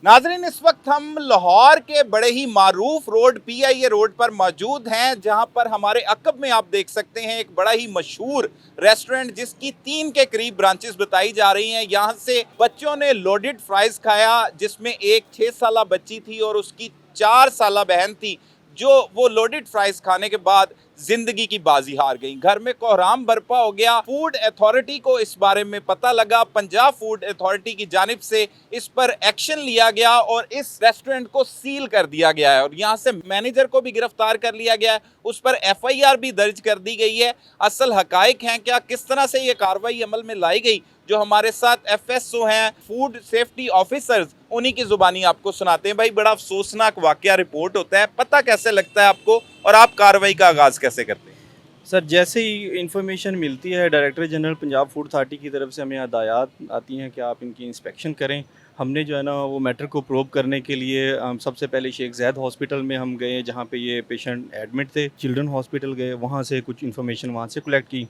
नाजरीन, इस वक्त हम लाहौर के बड़े ही मारूफ रोड PIA रोड पर मौजूद हैं, जहां पर हमारे अकब में आप देख सकते हैं एक बड़ा ही मशहूर रेस्टोरेंट जिसकी 3 के करीब ब्रांचेस बताई जा रही हैं। यहां से बच्चों ने लोडेड फ्राइज खाया, जिसमें एक 6 साला बच्ची थी और उसकी 4 साला बहन थी, जो वो लोडेड फ्राइज खाने के बाद जिंदगी की बाजी हार गई। घर में कोहराम बरपा हो गया। फूड अथॉरिटी को इस बारे में पता लगा, पंजाब फूड अथॉरिटी की जानिब से इस पर एक्शन लिया गया और इस रेस्टोरेंट को सील कर दिया गया है और यहाँ से मैनेजर को भी गिरफ्तार कर लिया गया है। उस पर FIR भी दर्ज कर दी गई है। असल हकाइक हैं क्या, किस तरह से ये कार्रवाई अमल में लाई गई, जो हमारे साथ FSO हैं, फूड सेफ्टी ऑफिसर्स, उन्हीं की जुबानी आपको सुनाते हैं। भाई, बड़ा अफसोसनाक वाकया रिपोर्ट होता है, पता कैसे लगता है आपको और आप कार्रवाई का आगाज कैसे करते हैं? सर, जैसे ही इंफॉर्मेशन मिलती है director general Punjab food authority की तरफ से हमें हदायत आती हैं कि आप इनकी इंस्पेक्शन करें। हमने जो है ना वो मैटर को प्रोब करने के लिए हम सबसे पहले शेख ज़ैद हॉस्पिटल में हम गए, जहाँ पे ये पेशेंट एडमिट थे। चिल्ड्रन हॉस्पिटल गए, वहाँ से कुछ इन्फॉर्मेशन वहाँ से कलेक्ट की।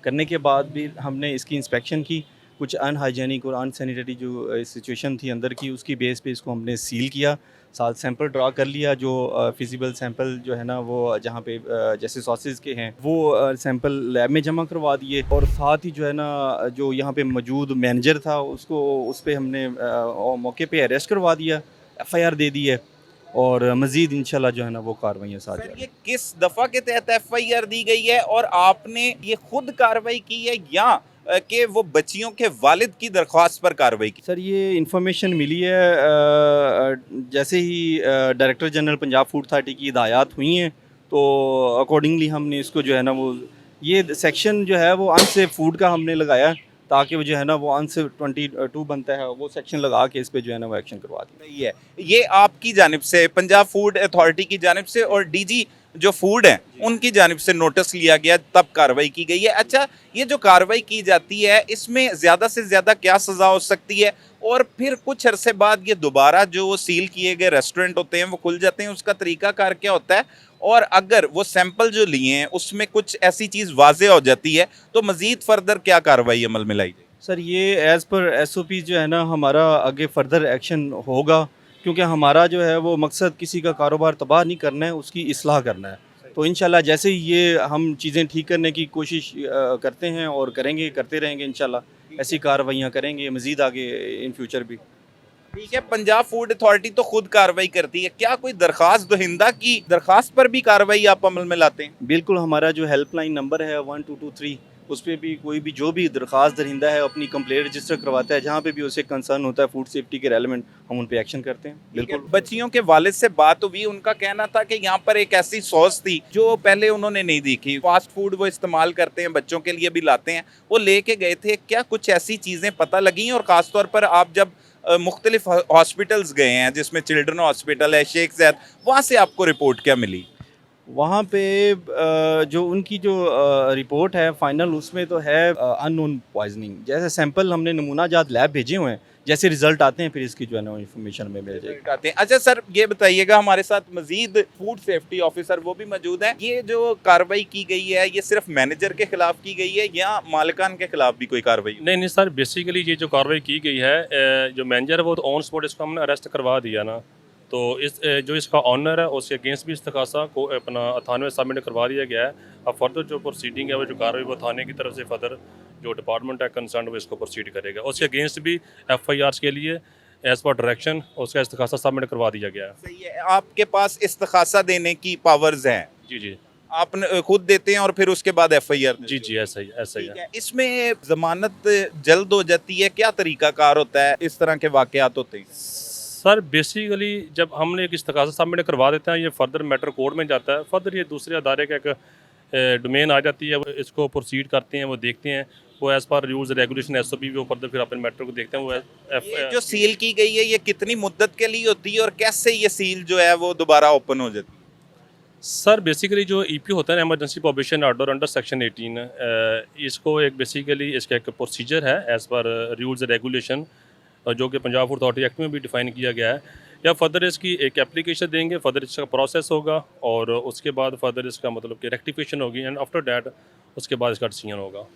करने के बाद भी हमने इसकी इंस्पेक्शन की। कुछ अनहाइजेनिक और अनसैनिटरी जो सिचुएशन थी अंदर की, उसकी बेस पे इसको हमने सील किया। साथ सैंपल ड्रा कर लिया, जो फिजिबल सैंपल जो है ना वो जहाँ पे जैसे सॉसेज के हैं वो सैंपल लैब में जमा करवा दिए। और साथ ही जो है ना जो यहाँ पे मौजूद मैनेजर था उसको उस पर हमने मौके पे अरेस्ट करवा दिया, FIR दे दी है और मज़ीद इंशाल्लाह जो है ना वो कार्रवाइयाँ साथ सर, जारी। ये किस दफा के तहत FIR दी गई है और आपने ये खुद कार्रवाई की है या कि वो बच्चियों के वालिद की दरख्वास्त पर कार्रवाई की? सर, ये इन्फॉर्मेशन मिली है जैसे ही director general Punjab food authority की हिदायत हुई हैं, तो अकॉर्डिंगली हमने इसको जो है ना वो ये सेक्शन जो है वो अनसेफ फूड का हमने लगाया, ताकि वो जो है ना वो अनसेफ 22 बनता है, वो सेक्शन लगा के इस पे जो है ना वो एक्शन करवा दी। सही है। ये आपकी जानिब से, पंजाब फूड अथॉरिटी की जानिब से और DG जो फूड है उनकी जानिब से नोटिस लिया गया, तब कार्रवाई की गई है। अच्छा, ये जो कार्रवाई की जाती है इसमें ज़्यादा से ज़्यादा क्या सज़ा हो सकती है और फिर कुछ अरसे बाद ये दोबारा जो सील किए गए रेस्टोरेंट होते हैं वो खुल जाते हैं, उसका तरीकाकार क्या होता है? और अगर वो सैंपल जो लिए हैं उसमें कुछ ऐसी चीज़ वाज़े हो जाती है तो मज़ीद फर्दर क्या कार्रवाई अमल में लाई जाए? सर, ये एज़ पर SOP जो है ना हमारा आगे फर्दर एक्शन होगा, क्योंकि हमारा जो है वो मकसद किसी का कारोबार तबाह नहीं करना है, उसकी इस्लाह करना है। तो इंशाल्लाह जैसे ही ये हम चीज़ें ठीक करने की कोशिश करते हैं और करेंगे, करते रहेंगे इंशाल्लाह, ऐसी कार्रवाइयाँ करेंगे मज़ीद आगे इन फ्यूचर भी। ठीक है, पंजाब फूड अथॉरिटी तो खुद कार्रवाई करती है, क्या कोई दरखास्त दहिंदा की दरखास्त पर भी कार्रवाई आप अमल में लाते हैं? बिल्कुल, हमारा जो हेल्पलाइन नंबर है 1223, उस पे भी कोई भी जो भी दरख्वास्त दरिंदा है अपनी कंप्लेंट रजिस्टर करवाता है, जहाँ पे भी उसे कंसर्न होता है फूड सेफ्टी के रेलेवेंट, हम उन पे एक्शन करते हैं। बिल्कुल। बच्चियों के वालिद से बात हुई, उनका कहना था कि यहाँ पर एक ऐसी सॉस थी जो पहले उन्होंने नहीं देखी। फास्ट फूड वो इस्तेमाल करते हैं, बच्चों के लिए भी लाते हैं, वो लेके गए थे। क्या कुछ ऐसी चीज़ें पता लगी? और ख़ासतौर पर आप जब मुख्तलिफ हॉस्पिटल्स गए हैं, जिसमें चिल्ड्रन हॉस्पिटल है, शेख ज़ैद, वहाँ से आपको रिपोर्ट क्या मिली? वहाँ पे जो उनकी जो रिपोर्ट है फाइनल, उसमें तो है अननोन पॉइजनिंग। जैसे सैंपल हमने नमूना जात लैब भेजे हुए हैं, जैसे रिजल्ट आते हैं फिर इसकी जो है ना इन्फॉर्मेशन हमें मिल जाएगी। अच्छा सर, ये बताइएगा, हमारे साथ मजीद फूड सेफ्टी ऑफिसर वो भी मौजूद हैं। ये जो कार्रवाई की गई है ये सिर्फ मैनेजर के खिलाफ की गई है या मालिकान के खिलाफ भी कोई कार्रवाई? नहीं नहीं सर, बेसिकली ये जो कार्रवाई की गई है, जो मैनेजर है वो तो ऑन स्पॉट इसको हमने अरेस्ट करवा दिया ना, तो इस जो इसका ऑनर है उसके अगेंस्ट भी इस्तकासा को अपना थाने में सबमिट करवा दिया गया है। अब फर्दर जो प्रोसीडिंग है वो जो कार्रवाई वो थाने की तरफ से फर्दर जो डिपार्टमेंट है कंसर्न वो इसको प्रोसीड करेगा। उसके अगेंस्ट भी FIR के लिए एज पर डायरेक्शन उसका इस्तकासा सबमिट करवा दिया गया है। सही है, आपके पास इस्तखासा देने की पावर्स हैं? जी जी आप खुद देते हैं और फिर उसके बाद FIR? जी जी, ऐसा ही ऐसा ही है। इसमें जमानत जल्द हो जाती है, क्या तरीकाकार होता है? इस तरह के वाकयात होते हैं? सर, बेसिकली जब हमने एक इस्तकासा सबमिट करवा देते हैं, ये फर्दर मैटर कोर्ट में जाता है, फर्दर ये दूसरे अदारे का एक डोमेन आ जाती है, वो इसको प्रोसीड करते हैं, वो देखते हैं, वो as per rules regulation SOP वो फर्दर फिर अपने मैटर को देखते हैं। वो ये जो सील की गई है ये कितनी मुद्दत के लिए होती है और कैसे ये सील जो है वो दोबारा ओपन हो जाती है? सर, बेसिकली जो EP होता है ना, emergency provision order under section 18, इसको एक बेसिकली इसका एक प्रोसीजर है एज़ पर रूल्स रेगुलेशन, जो कि पंजाब फूड अथॉरिटी एक्ट में भी डिफ़ाइन किया गया है। या फर्दर इसकी एक एप्लीकेशन देंगे, फर्दर इसका प्रोसेस होगा और उसके बाद फर्दर इसका मतलब कि रेक्टिफिकेशन होगी एंड आफ्टर डैट उसके बाद इसका डिसीजन होगा।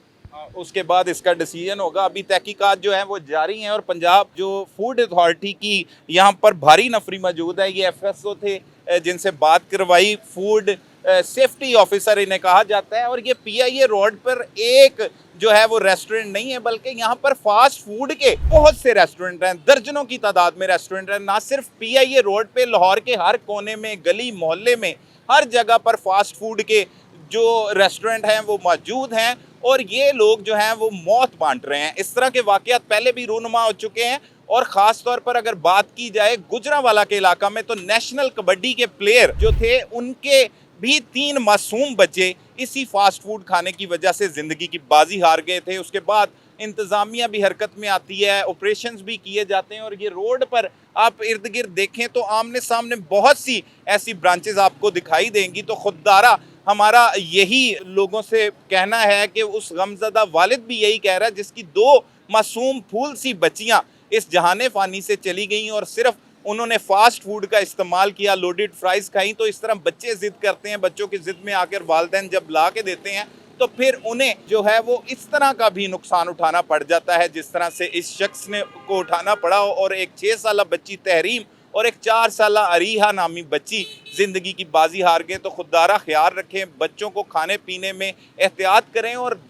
उसके बाद इसका डिसीजन होगा। अभी तहकीकात जो है वो जारी हैं और पंजाब जो फूड अथॉरिटी की यहाँ पर भारी नफरी मौजूद है। ये FSO थे जिनसे बात करवाई, फूड सेफ्टी ऑफिसर इन्हें कहा जाता है। और ये PIA रोड पर एक जो है वो रेस्टोरेंट नहीं है, बल्कि यहाँ पर फास्ट फूड के बहुत से रेस्टोरेंट हैं, दर्जनों की तादाद में रेस्टोरेंट हैं। ना सिर्फ PIA रोड पे, लाहौर के हर कोने में, गली मोहल्ले में, हर जगह पर फास्ट फूड के जो रेस्टोरेंट हैं वो मौजूद हैं और ये लोग जो हैं वो मौत बांट रहे हैं। इस तरह के वाक़यात पहले भी रूनुमा हो चुके हैं और ख़ास तौर पर अगर बात की जाए गुजरांवाला के इलाका में, तो नेशनल कबड्डी के प्लेयर जो थे उनके भी 3 मासूम बच्चे इसी फास्ट फूड खाने की वजह से ज़िंदगी की बाजी हार गए थे। उसके बाद इंतज़ामिया भी हरकत में आती है, ऑपरेशंस भी किए जाते हैं और ये रोड पर आप इर्द गिर्द देखें तो आमने सामने बहुत सी ऐसी ब्रांचेस आपको दिखाई देंगी। तो खुददारा हमारा यही लोगों से कहना है कि उस गमज़दा वालिद भी यही कह रहा है जिसकी 2 मासूम फूल सी बच्चियाँ इस जहाने फ़ानी से चली गई और सिर्फ उन्होंने फास्ट फूड का इस्तेमाल किया, लोडेड फ्राइज़ खाई। तो इस तरह बच्चे ज़िद करते हैं, बच्चों की ज़िद में आकर वालिदैन जब ला के देते हैं तो फिर उन्हें जो है वो इस तरह का भी नुकसान उठाना पड़ जाता है जिस तरह से इस शख्स ने को उठाना पड़ा। और एक 6 साला बच्ची तहरीम और एक 4 साला अरीहा नामी बच्ची ज़िंदगी की बाजी हार गए। तो खुददारा ख्याल रखें, बच्चों को खाने पीने में एहतियात करें और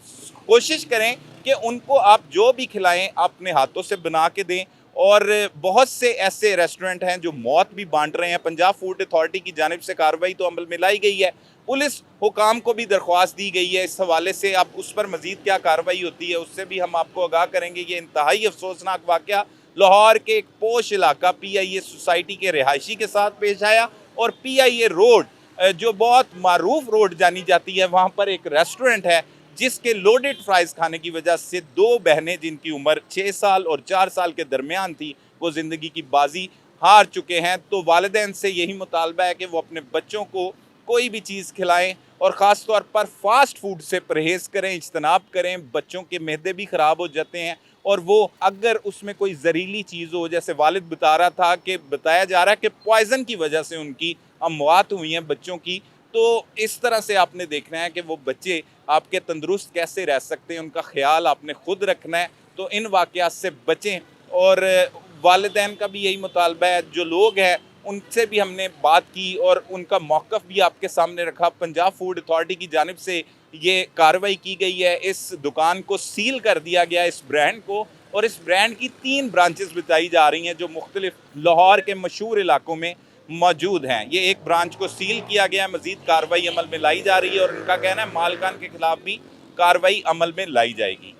कोशिश करें कि उनको आप जो भी खिलाएं अपने हाथों से बना के दें। और बहुत से ऐसे रेस्टोरेंट हैं जो मौत भी बांट रहे हैं। पंजाब फूड अथॉरिटी की जानिब से कार्रवाई तो अमल में लाई गई है, पुलिस हुकाम को भी दरख्वास्त दी गई है इस हवाले से। अब उस पर मज़ीद क्या कार्रवाई होती है उससे भी हम आपको आगाह करेंगे। ये इंतहाई अफसोसनाक वाक़या लाहौर के एक पोश इलाका PIA सोसाइटी के रिहायशी के साथ पेश आया और PIA रोड जो बहुत मारूफ रोड जानी जाती है, वहाँ पर एक रेस्टोरेंट है जिसके लोडेड फ्राइज़ खाने की वजह से 2 बहनें जिनकी उम्र 6 साल और 4 साल के दरमियान थी वो ज़िंदगी की बाजी हार चुके हैं। तो वालिदैन से यही मुतालबा है कि वो अपने बच्चों को कोई भी चीज़ खिलाएं और ख़ास तौर पर फास्ट फूड से परहेज़ करें, इज्तनाब करें। बच्चों के मैदे भी ख़राब हो जाते हैं और वो अगर उसमें कोई जहरीली चीज़ हो, जैसे वालिद बता रहा था कि बताया जा रहा है कि पॉइज़न की वजह से उनकी अमवात हुई हैं बच्चों की। तो इस तरह से आपने देखना है कि वो बच्चे आपके तंदुरुस्त कैसे रह सकते हैं, उनका ख्याल आपने खुद रखना है। तो इन वाक़यात से बचें और वालिदैन का भी यही मुतालबा है। जो लोग हैं उनसे भी हमने बात की और उनका मौक़िफ़ भी आपके सामने रखा। पंजाब फूड अथॉरिटी की जानिब से ये कार्रवाई की गई है, इस दुकान को सील कर दिया गया, इस ब्रांड को। और इस ब्रांड की 3 ब्रांचेस बताई जा रही हैं जो मुख्तलिफ लाहौर के मशहूर इलाकों में मौजूद हैं। ये एक ब्रांच को सील किया गया है, मज़ीद कार्रवाई अमल में लाई जा रही है और उनका कहना है मालिकान के खिलाफ भी कार्रवाई अमल में लाई जाएगी।